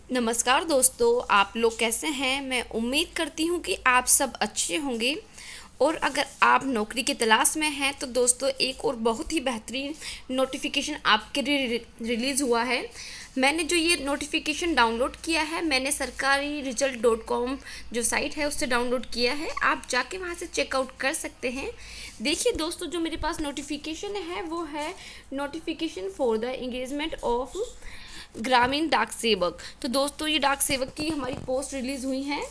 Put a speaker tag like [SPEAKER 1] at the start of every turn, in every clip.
[SPEAKER 1] नमस्कार दोस्तों, आप लोग कैसे हैं। मैं उम्मीद करती हूँ कि आप सब अच्छे होंगे। और अगर आप नौकरी की तलाश में हैं तो दोस्तों एक और बहुत ही बेहतरीन नोटिफिकेशन आपके लिए रिलीज़ हुआ है। मैंने जो ये नोटिफिकेशन डाउनलोड किया है, मैंने सरकारी रिजल्ट .com जो साइट है उससे डाउनलोड किया है। आप जाके वहाँ से चेकआउट कर सकते हैं। देखिए दोस्तों, जो मेरे पास नोटिफिकेशन है वो है notification for the engagement of ग्रामीण डाक सेवक। तो दोस्तों ये डाक सेवक की हमारी पोस्ट रिलीज़ हुई है,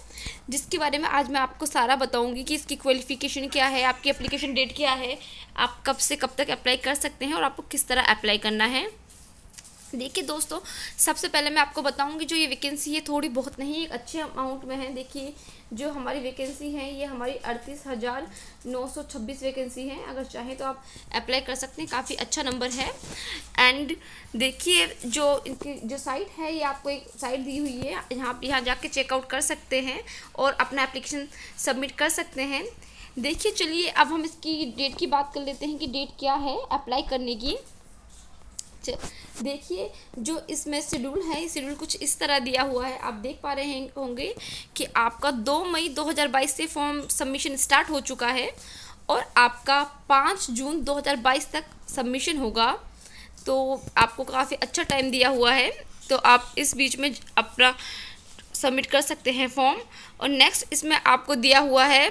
[SPEAKER 1] जिसके बारे में आज मैं आपको सारा बताऊंगी कि इसकी क्वालिफ़िकेशन क्या है, आपकी एप्लीकेशन डेट क्या है, आप कब से कब तक अप्लाई कर सकते हैं और आपको किस तरह अप्लाई करना है। देखिए दोस्तों, सबसे पहले मैं आपको बताऊंगी जो ये वैकेंसी है थोड़ी बहुत नहीं, एक अच्छे अमाउंट में है। देखिए जो हमारी वैकेंसी है ये हमारी 38,926 वैकेंसी है। अगर चाहें तो आप अप्लाई कर सकते हैं, काफ़ी अच्छा नंबर है। एंड देखिए जो इनकी जो साइट है, ये आपको एक साइट दी हुई है, यहाँ जाके चेकआउट कर सकते हैं और अपना एप्लीकेशन सबमिट कर सकते हैं। देखिए चलिए अब हम इसकी डेट की बात कर लेते हैं कि डेट क्या है अप्लाई करने की। देखिए जो इसमें शेड्यूल है, शेड्यूल कुछ इस तरह दिया हुआ है, आप देख पा रहे होंगे कि आपका 2 मई 2022 से फॉर्म सबमिशन स्टार्ट हो चुका है और आपका 5 जून 2022 तक सबमिशन होगा। तो आपको काफ़ी अच्छा टाइम दिया हुआ है, तो आप इस बीच में अपना सबमिट कर सकते हैं फॉर्म। और नेक्स्ट इसमें आपको दिया हुआ है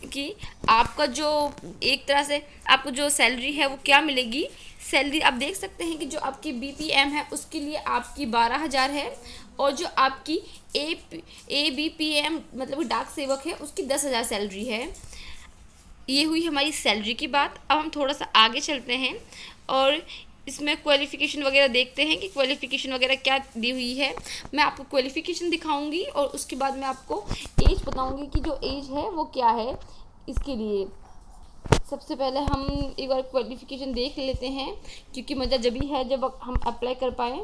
[SPEAKER 1] कि आपका जो एक तरह से आपको जो सैलरी है वो क्या मिलेगी। सैलरी आप देख सकते हैं कि जो आपकी बीपीएम है उसके लिए आपकी 12,000 है, और जो आपकी एबीपीएम मतलब डाक सेवक है उसकी 10,000 सैलरी है। ये हुई हमारी सैलरी की बात। अब हम थोड़ा सा आगे चलते हैं और इसमें क्वालिफ़िकेशन वगैरह देखते हैं कि क्वालिफ़िकेशन वगैरह क्या दी हुई है। मैं आपको क्वालिफ़िकेशन दिखाऊंगी और उसके बाद मैं आपको एज बताऊंगी कि जो एज है वो क्या है इसके लिए। सबसे पहले हम एक बार क्वालिफ़िकेशन देख लेते हैं, क्योंकि मज़ा जब ही है जब हम अप्लाई कर पाएँ।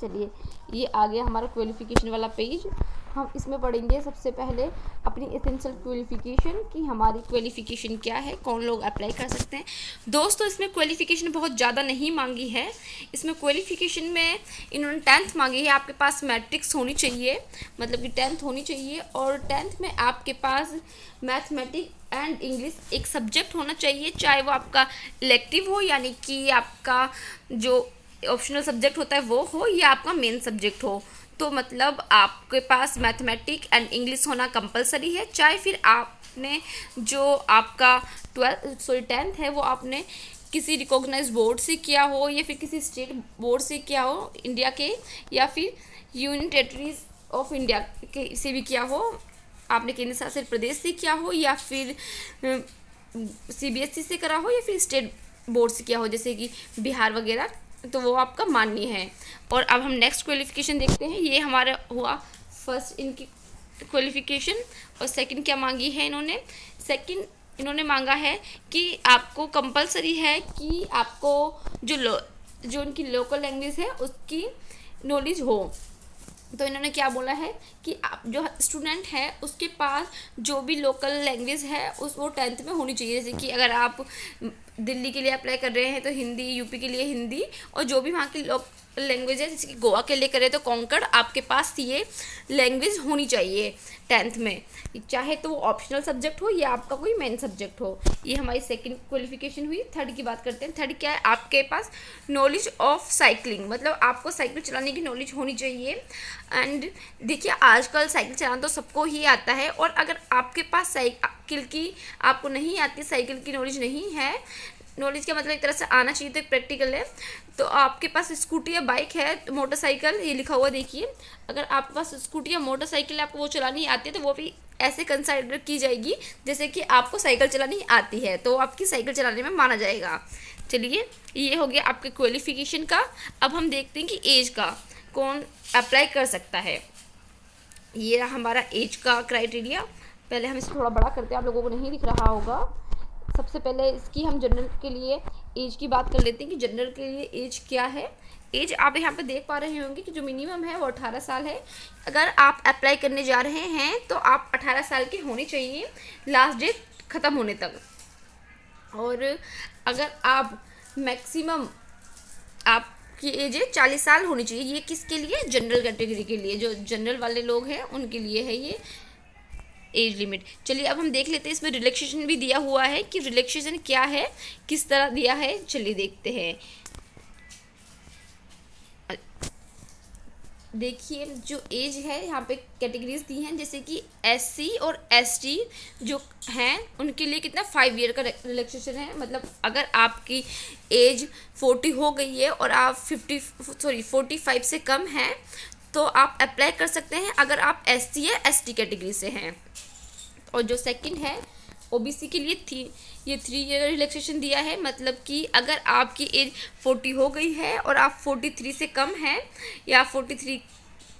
[SPEAKER 1] चलिए ये आ गया हमारा क्वालिफ़िकेशन वाला पेज। हम इसमें पढ़ेंगे सबसे पहले अपनी एसेंशियल क्वालिफ़िकेशन कि हमारी क्वालिफ़िकेशन क्या है, कौन लोग अप्लाई कर सकते हैं। दोस्तों इसमें क्वालिफ़िकेशन बहुत ज़्यादा नहीं मांगी है। इसमें क्वालिफ़िकेशन में इन्होंने 10th मांगी है। आपके पास मैट्रिक्स होनी चाहिए, मतलब कि 10th होनी चाहिए, और 10th में आपके पास मैथमेटिक्स एंड इंग्लिश एक सब्जेक्ट होना चाहिए, चाहे वो आपका इलेक्टिव हो यानी कि आपका जो ऑप्शनल सब्जेक्ट होता है वो हो या आपका मेन सब्जेक्ट हो। तो मतलब आपके पास मैथमेटिक्स एंड इंग्लिश होना कंपलसरी है, चाहे फिर आपने जो आपका 10th है वो आपने किसी रिकॉग्नाइज बोर्ड से किया हो या फिर किसी स्टेट बोर्ड से किया हो इंडिया के, या फिर यूनियन टेरिटरीज ऑफ इंडिया के से भी किया हो, आपने केंद्र शासित प्रदेश से किया हो, या फिर सीबीएसई से करा हो, या फिर स्टेट बोर्ड से किया हो जैसे कि बिहार वगैरह, तो वो आपका मान्य है। और अब हम नेक्स्ट क्वालिफ़िकेशन देखते हैं। ये हमारा हुआ फर्स्ट इनकी क्वालिफ़िकेशन। और सेकंड क्या मांगी है इन्होंने, सेकंड इन्होंने मांगा है कि आपको कंपलसरी है कि आपको जो उनकी लोकल लैंग्वेज है उसकी नॉलेज हो। तो इन्होंने क्या बोला है कि आप जो स्टूडेंट है उसके पास जो भी लोकल लैंग्वेज है उस वो 10th में होनी चाहिए। जैसे कि अगर आप दिल्ली के लिए अप्लाई कर रहे हैं तो हिंदी, यूपी के लिए हिंदी, और जो भी वहाँ की लोकल लैंग्वेज है जैसे कि गोवा के लिए करें तो कोंकण, आपके पास ये लैंग्वेज होनी चाहिए 10th में, चाहे तो वो ऑप्शनल सब्जेक्ट हो या आपका कोई मेन सब्जेक्ट हो। ये हमारी सेकंड क्वालिफ़िकेशन हुई। थर्ड की बात करते हैं। थर्ड क्या है, आपके पास नॉलेज ऑफ साइकिलिंग, मतलब आपको साइकिल चलाने की नॉलेज होनी चाहिए। एंड देखिए आजकल साइकिल चलाना तो सबको ही आता है, और अगर आपके पास साइकिल की आपको नहीं आती, साइकिल की नॉलेज नहीं है, नॉलेज का मतलब एक तरह से आना चाहिए, तो एक प्रैक्टिकल है, तो आपके पास स्कूटी या बाइक है, मोटरसाइकिल ये लिखा हुआ देखिए, अगर आपके पास स्कूटी या मोटरसाइकिल आपको वो चलानी आती है तो वो भी ऐसे कंसिडर की जाएगी जैसे कि आपको साइकिल चलानी आती है, तो आपकी साइकिल चलाने में माना जाएगा। चलिए ये हो गया आपके क्वालिफ़िकेशन का। अब हम देखते हैं कि एज का कौन अप्लाई कर सकता है। ये रहा हमारा एज का क्राइटेरिया। पहले हम इसको थोड़ा बड़ा करते हैं, आप लोगों को नहीं दिख रहा होगा। सबसे पहले इसकी हम जनरल के लिए एज की बात कर लेते हैं कि जनरल के लिए एज क्या है। एज आप यहाँ पे देख पा रहे होंगे कि जो मिनिमम है वो 18 साल है। अगर आप अप्लाई करने जा रहे हैं तो आप 18 साल के होने चाहिए लास्ट डेट ख़त्म होने तक। और अगर आप मैक्सिमम आप की एज है 40 साल होनी चाहिए। ये किसके लिए? जनरल कैटेगरी के लिए, जो जनरल वाले लोग हैं उनके लिए है ये एज लिमिट। चलिए अब हम देख लेते हैं, इसमें रिलैक्सेशन भी दिया हुआ है कि रिलैक्सेशन क्या है, किस तरह दिया है, चलिए देखते हैं। देखिए जो एज है यहाँ पे कैटेगरीज दी हैं, जैसे कि एससी और एसटी जो हैं उनके लिए कितना 5 ईयर का रिलैक्सेशन है। मतलब अगर आपकी एज 40 हो गई है और आप 45 से कम हैं तो आप अप्लाई कर सकते हैं अगर आप एससी या एसटी कैटेगरी से हैं। और जो सेकंड है ओबीसी के लिए ये 3 ईयर रिलैक्सेशन दिया है। मतलब कि अगर आपकी एज 40 हो गई है और आप 43 से कम हैं या 43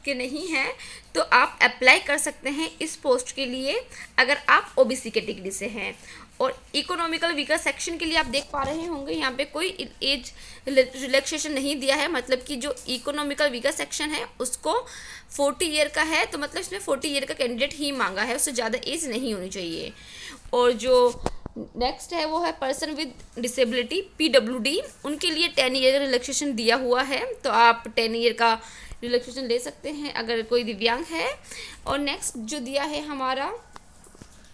[SPEAKER 1] के नहीं हैं तो आप अप्लाई कर सकते हैं इस पोस्ट के लिए अगर आप ओबीसी कैटेगरी से हैं। और इकोनॉमिकल वीकर सेक्शन के लिए आप देख पा रहे होंगे यहाँ पे कोई एज रिलैक्सेशन नहीं दिया है। मतलब कि जो इकोनॉमिकल वीकर सेक्शन है उसको 40 ईयर का है तो मतलब इसमें 40 ईयर का कैंडिडेट ही मांगा है, उससे ज़्यादा एज नहीं होनी चाहिए। और जो नेक्स्ट है वो है पर्सन विद डिसेबिलिटी पीडब्ल्यूडी, उनके लिए 10 ईयर का रिलैक्सेशन दिया हुआ है तो आप 10 ईयर का रिलैक्सेशन ले सकते हैं अगर कोई दिव्यांग है। और नेक्स्ट जो दिया है हमारा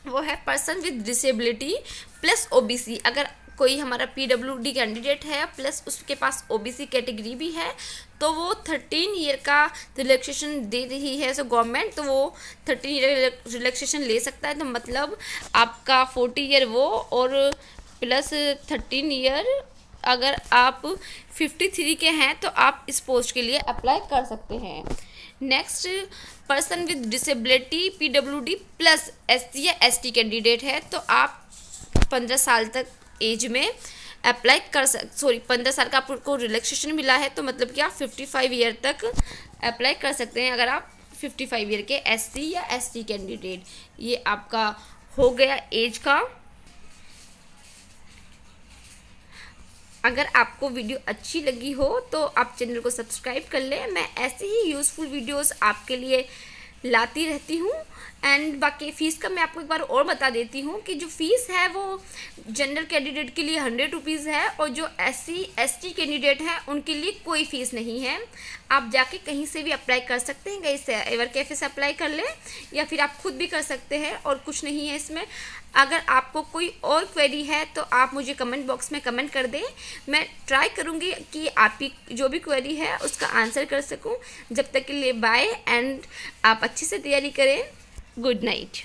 [SPEAKER 1] वो है person with disability plus OBC, अगर कोई हमारा पीडब्ल्यूडी कैंडिडेट है प्लस उसके पास ओबीसी कैटेगरी भी है तो वो 13 ईयर का रिलैक्सेशन दे रही है सो गवर्नमेंट, तो वो 13 ईयर रिलैक्सेशन ले सकता है। तो मतलब आपका 40 ईयर वो और प्लस 13 ईयर अगर आप 53 के हैं तो आप इस पोस्ट के लिए अप्लाई कर सकते हैं। Next person with disability PWD plus SC या एसटी कैंडिडेट है तो आप 15 साल तक एज में अप्लाई कर 15 साल का आपको रिलैक्सेशन मिला है तो मतलब कि आप 55 ईयर तक अप्लाई कर सकते हैं अगर आप 55 ईयर के एससी या एसटी कैंडिडेट। ये आपका हो गया एज का। अगर आपको वीडियो अच्छी लगी हो तो आप चैनल को सब्सक्राइब कर लें, मैं ऐसे ही यूज़फुल वीडियोस आपके लिए लाती रहती हूँ। एंड बाकी फ़ीस का मैं आपको एक बार और बता देती हूँ कि जो फ़ीस है वो जनरल कैंडिडेट के लिए 100 रुपीज़ है और जो एससी एसटी कैंडिडेट हैं उनके लिए कोई फ़ीस नहीं है। आप जाके कहीं से भी अप्लाई कर सकते हैं, कहीं से एवर कैफे से अप्लाई कर लें या फिर आप खुद भी कर सकते हैं और कुछ नहीं है इसमें। अगर आपको कोई और क्वेरी है तो आप मुझे कमेंट बॉक्स में कमेंट कर दें, मैं ट्राई करूँगी कि आपकी जो भी क्वेरी है उसका आंसर कर सकूँ। जब तक के लिए बाय एंड आप अच्छे से तैयारी करें। Good night.